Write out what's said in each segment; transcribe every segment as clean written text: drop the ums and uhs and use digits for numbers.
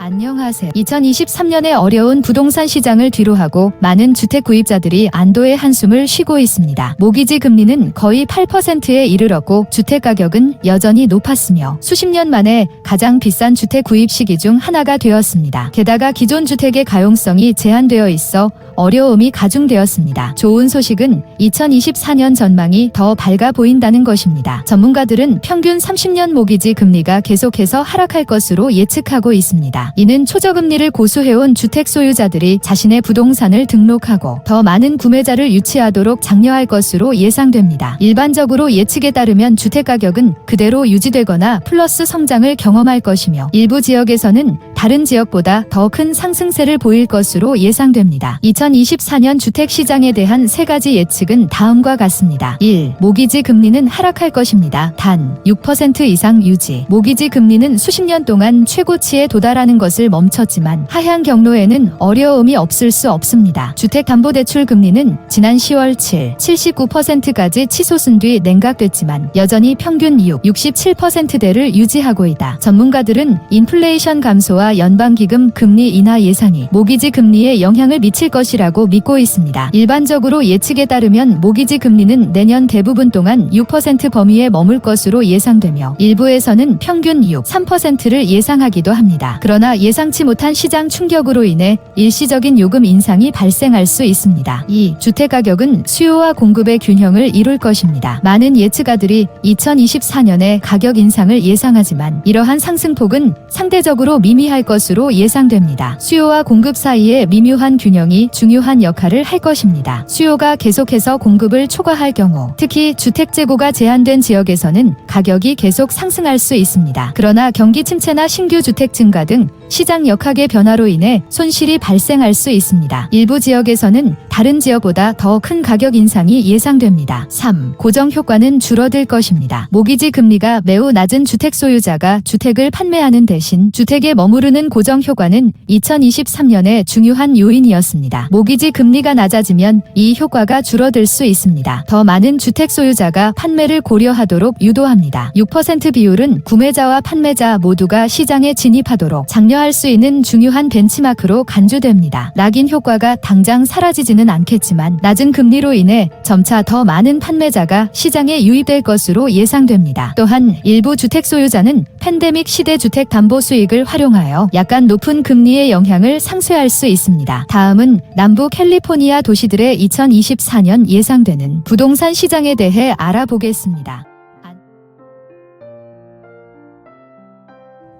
안녕하세요. 2023년에 어려운 부동산 시장을 뒤로하고 많은 주택 구입자들이 안도의 한숨을 쉬고 있습니다. 모기지 금리는 거의 8%에 이르렀고 주택 가격은 여전히 높았으며 수십 년 만에 가장 비싼 주택 구입 시기 중 하나가 되었습니다. 게다가 기존 주택의 가용성이 제한되어 있어 어려움이 가중되었습니다. 좋은 소식은 2024년 전망이 더 밝아 보인다는 것입니다. 전문가들은 평균 30년 모기지 금리가 계속해서 하락할 것으로 예측하고 있습니다. 이는 초저금리를 고수해온 주택 소유자들이 자신의 부동산을 등록하고 더 많은 구매자를 유치하도록 장려할 것으로 예상됩니다. 일반적으로 예측에 따르면 주택 가격은 그대로 유지되거나 플러스 성장을 경험할 것이며 일부 지역에서는 다른 지역보다 더 큰 상승세를 보일 것으로 예상됩니다. 2024년 주택 시장에 대한 세 가지 예측은 다음과 같습니다. 1. 모기지 금리는 하락할 것입니다. 단 6% 이상 유지. 모기지 금리는 수십 년 동안 최고치에 도달하는 것을 멈췄지만 하향 경로에는 어려움이 없을 수 없습니다. 주택담보대출 금리는 지난 10월 79%까지 치솟은 뒤 냉각됐지만 여전히 평균 67%대를 유지하고 있다. 전문가들은 인플레이션 감소와 연방기금 금리 인하 예상이 모기지 금리에 영향을 미칠 것이라고 믿고 있습니다. 일반적으로 예측에 따르면 모기지 금리는 내년 대부분 동안 6% 범위에 머물 것으로 예상되며 일부에서는 평균 3%를 예상하기도 합니다. 그러나 예상치 못한 시장 충격으로 인해 일시적인 요금 인상이 발생할 수 있습니다. 2. 주택 가격은 수요와 공급의 균형을 이룰 것입니다. 많은 예측가들이 2024년에 가격 인상을 예상하지만 이러한 상승폭은 상대적으로 미미할 것으로 예상됩니다. 수요와 공급 사이의 미묘한 균형이 중요한 역할을 할 것입니다. 수요가 계속해서 공급을 초과할 경우 특히 주택 재고가 제한된 지역에서는 가격이 계속 상승할 수 있습니다. 그러나 경기 침체나 신규 주택 증가 등 시장 역학의 변화로 인해 손실이 발생할 수 있습니다. 일부 지역에서는 다른 지역보다 더 큰 가격 인상이 예상됩니다. 3. 고정 효과는 줄어들 것입니다. 모기지 금리가 매우 낮은 주택 소유자가 주택을 판매하는 대신 주택에 머무르는 고정 효과는 2023년의 중요한 요인이었습니다. 모기지 금리가 낮아지면 이 효과가 줄어들 수 있습니다. 더 많은 주택 소유자가 판매를 고려하도록 유도합니다. 6% 비율은 구매자와 판매자 모두가 시장에 진입하도록 장려할 수 있는 중요한 벤치마크로 간주됩니다. 낙인 효과가 당장 사라지지는 않겠지만 낮은 금리로 인해 점차 더 많은 판매자가 시장에 유입될 것으로 예상됩니다. 또한 일부 주택 소유자는 팬데믹 시대 주택 담보 수익을 활용하여 약간 높은 금리의 영향을 상쇄할 수 있습니다. 다음은 남부 캘리포니아 도시들의 2024년 예상되는 부동산 시장에 대해 알아보겠습니다.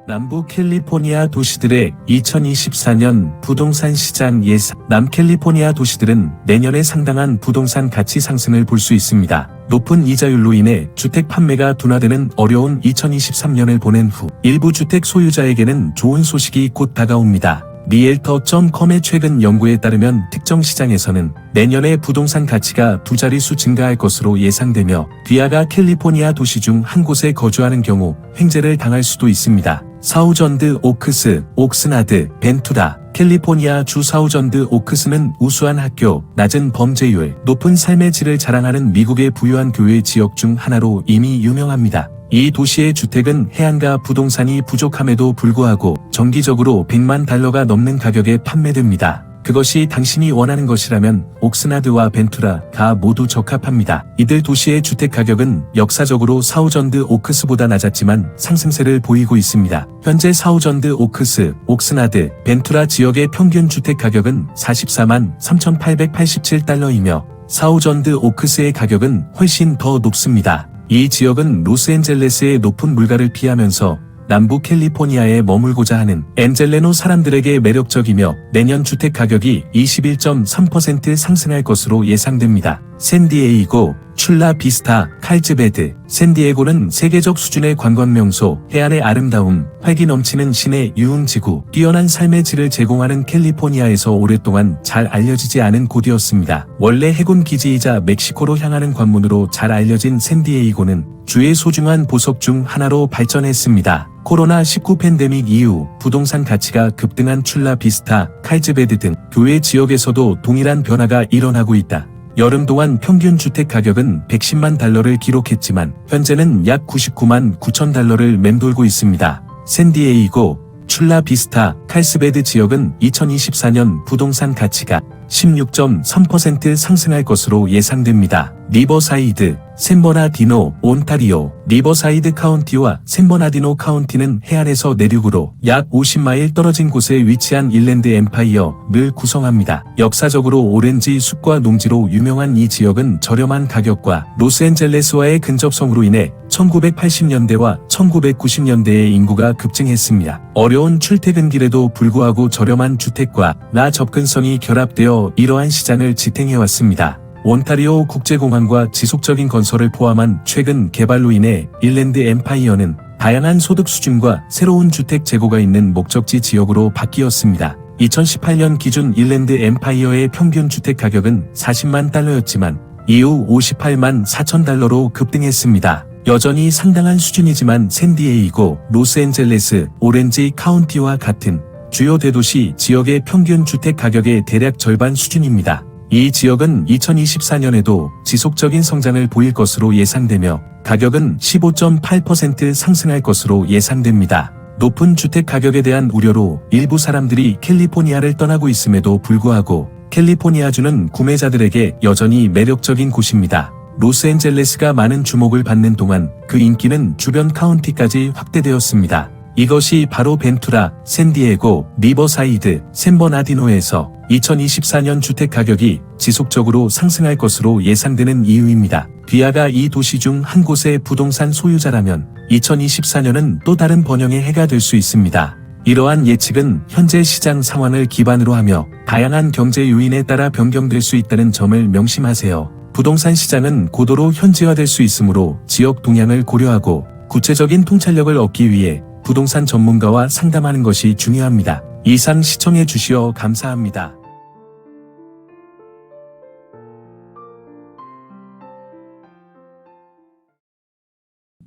남부 캘리포니아 도시들의 2024년 부동산 시장 예상. 남캘리포니아 도시들은 내년에 상당한 부동산 가치 상승을 볼 수 있습니다. 높은 이자율로 인해 주택 판매가 둔화되는 어려운 2023년을 보낸 후 일부 주택 소유자에게는 좋은 소식이 곧 다가옵니다. 리엘터.com의 최근 연구에 따르면 특정 시장에서는 내년에 부동산 가치가 두 자릿수 증가할 것으로 예상되며 귀하가 캘리포니아 도시 중 한 곳에 거주하는 경우 횡재를 당할 수도 있습니다. 사우전드 오크스, 옥스나드, 벤투라, 캘리포니아 주 사우전드 오크스는 우수한 학교, 낮은 범죄율, 높은 삶의 질을 자랑하는 미국의 부유한 교외 지역 중 하나로 이미 유명합니다. 이 도시의 주택은 해안가 부동산이 부족함에도 불구하고 정기적으로 $100만 넘는 가격에 판매됩니다. 그것이 당신이 원하는 것이라면 옥스나드와 벤투라가 모두 적합합니다. 이들 도시의 주택 가격은 역사적으로 사우전드 오크스보다 낮았지만 상승세를 보이고 있습니다. 현재 사우전드 오크스, 옥스나드, 벤투라 지역의 평균 주택 가격은 44만 3,887달러이며 사우전드 오크스의 가격은 훨씬 더 높습니다. 이 지역은 로스앤젤레스의 높은 물가를 피하면서 남부 캘리포니아에 머물고자 하는 엔젤레노 사람들에게 매력적이며 내년 주택 가격이 21.3% 상승할 것으로 예상됩니다. 샌디에이고, 출라비스타, 칼즈베드. 샌디에고는 세계적 수준의 관광 명소, 해안의 아름다움, 활기 넘치는 시내 유흥지구, 뛰어난 삶의 질을 제공하는 캘리포니아에서 오랫동안 잘 알려지지 않은 곳이었습니다. 원래 해군 기지이자 멕시코로 향하는 관문으로 잘 알려진 샌디에이고는 주의 소중한 보석 중 하나로 발전했습니다. 코로나19 팬데믹 이후 부동산 가치가 급등한 출라비스타, 칼즈베드 등 교외 지역에서도 동일한 변화가 일어나고 있다. 여름 동안 평균 주택 가격은 $110만 기록했지만 현재는 약 $99만 9천 달러를 맴돌고 있습니다. 샌디에이고, 출라비스타, 칼스베드 지역은 2024년 부동산 가치가 16.3% 상승할 것으로 예상됩니다. 리버사이드, 샌버나디노, 온타리오, 리버사이드 카운티와 샌버나디노 카운티는 해안에서 내륙으로 약 50마일 떨어진 곳에 위치한 인랜드 엠파이어를 구성합니다. 역사적으로 오렌지 숲과 농지로 유명한 이 지역은 저렴한 가격과 로스앤젤레스와의 근접성으로 인해 1980년대와 1990년대의 인구가 급증했습니다. 어려운 출퇴근길에도 불구하고 저렴한 주택과 접근성이 결합되어 이러한 시장을 지탱해왔습니다. 온타리오 국제공항과 지속적인 건설을 포함한 최근 개발로 인해 인랜드 엠파이어는 다양한 소득 수준과 새로운 주택 재고가 있는 목적지 지역으로 바뀌었습니다. 2018년 기준 인랜드 엠파이어의 평균 주택 가격은 40만 달러였지만 이후 58만 4천 달러로 급등했습니다. 여전히 상당한 수준이지만 샌디에이고, 로스앤젤레스, 오렌지 카운티와 같은 주요 대도시 지역의 평균 주택 가격의 대략 절반 수준입니다. 이 지역은 2024년에도 지속적인 성장을 보일 것으로 예상되며 가격은 15.8% 상승할 것으로 예상됩니다. 높은 주택 가격에 대한 우려로 일부 사람들이 캘리포니아를 떠나고 있음에도 불구하고 캘리포니아주는 구매자들에게 여전히 매력적인 곳입니다. 로스앤젤레스가 많은 주목을 받는 동안 그 인기는 주변 카운티까지 확대되었습니다. 이것이 바로 벤투라, 샌디에고, 리버사이드, 샌버나디노에서 2024년 주택 가격이 지속적으로 상승할 것으로 예상되는 이유입니다. 귀하가 이 도시 중 한 곳의 부동산 소유자라면 2024년은 또 다른 번영의 해가 될 수 있습니다. 이러한 예측은 현재 시장 상황을 기반으로 하며 다양한 경제 요인에 따라 변경될 수 있다는 점을 명심하세요. 부동산 시장은 고도로 현지화될 수 있으므로 지역 동향을 고려하고 구체적인 통찰력을 얻기 위해 부동산 전문가와 상담하는 것이 중요합니다. 이상 시청해 주시어 감사합니다.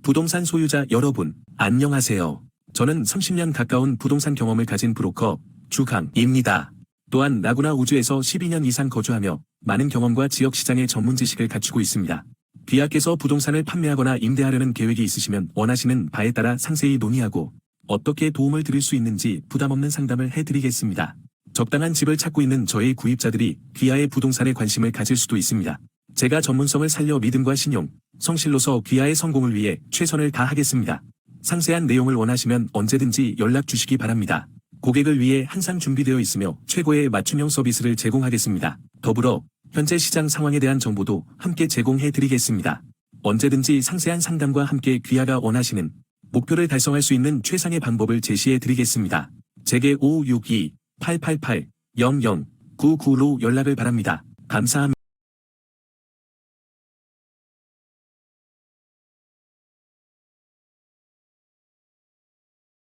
부동산 소유자 여러분, 안녕하세요. 저는 30년 가까운 부동산 경험을 가진 브로커 주강입니다. 또한 라구나 우주에서 12년 이상 거주하며 많은 경험과 지역 시장의 전문 지식을 갖추고 있습니다. 귀하께서 부동산을 판매하거나 임대하려는 계획이 있으시면 원하시는 바에 따라 상세히 논의하고 어떻게 도움을 드릴 수 있는지 부담없는 상담을 해드리겠습니다. 적당한 집을 찾고 있는 저의 구입자들이 귀하의 부동산에 관심을 가질 수도 있습니다. 제가 전문성을 살려 믿음과 신용, 성실로서 귀하의 성공을 위해 최선을 다하겠습니다. 상세한 내용을 원하시면 언제든지 연락 주시기 바랍니다. 고객을 위해 항상 준비되어 있으며 최고의 맞춤형 서비스를 제공하겠습니다. 더불어 현재 시장 상황에 대한 정보도 함께 제공해 드리겠습니다. 언제든지 상세한 상담과 함께 귀하가 원하시는 목표를 달성할 수 있는 최상의 방법을 제시해 드리겠습니다. 제게 562-888-0099로 연락을 바랍니다. 감사합니다.